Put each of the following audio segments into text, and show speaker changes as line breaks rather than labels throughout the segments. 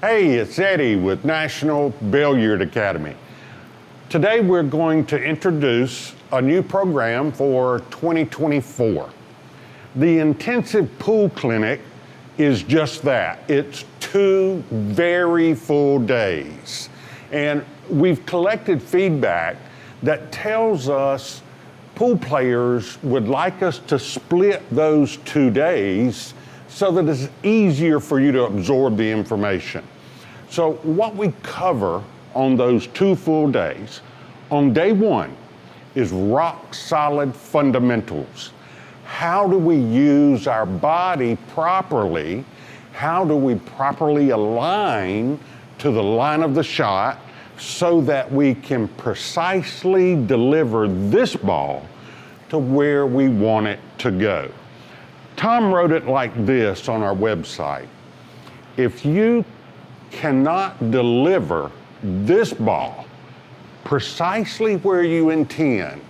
Hey, it's Eddie with National Billiard Academy. Today we're going to introduce a new program for 2024. The Intensive Pool Clinic is just that. It's 2 very full days. And we've collected feedback that tells us pool players would like us to split those 2 days so that it's easier for you to absorb the information. So what we cover on those 2 full days, on day 1 is rock solid fundamentals. How do we use our body properly? How do we properly align to the line of the shot so that we can precisely deliver this ball to where we want it to go? Tom wrote it like this on our website. If you cannot deliver this ball precisely where you intend,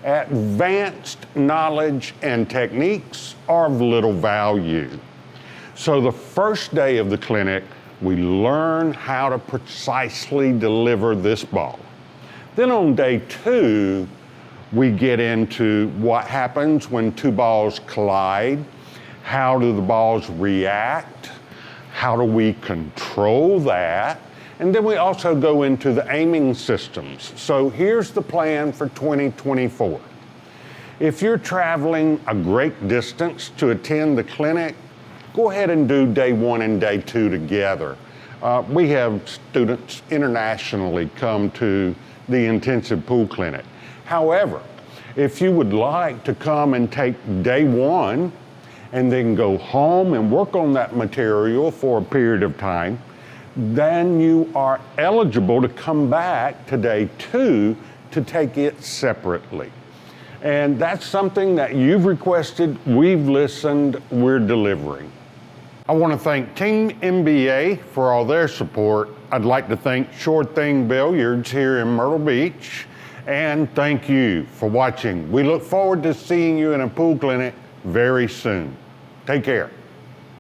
advanced knowledge and techniques are of little value. So the first day of the clinic, we learn how to precisely deliver this ball. Then on day 2, we get into what happens when 2 balls collide. How do the balls react? How do we control that? And then we also go into the aiming systems. So here's the plan for 2024. If you're traveling a great distance to attend the clinic, go ahead and do day 1 and day 2 together. We have students internationally come to the Intensive Pool Clinic. However, if you would like to come and take day 1 and then go home and work on that material for a period of time, then you are eligible to come back to day 2 to take it separately. And that's something that you've requested, we've listened, we're delivering. I want to thank Team MBA for all their support. I'd like to thank Sure Thing Billiards here in Myrtle Beach. And thank you for watching. We look forward to seeing you in a pool clinic very soon. Take care.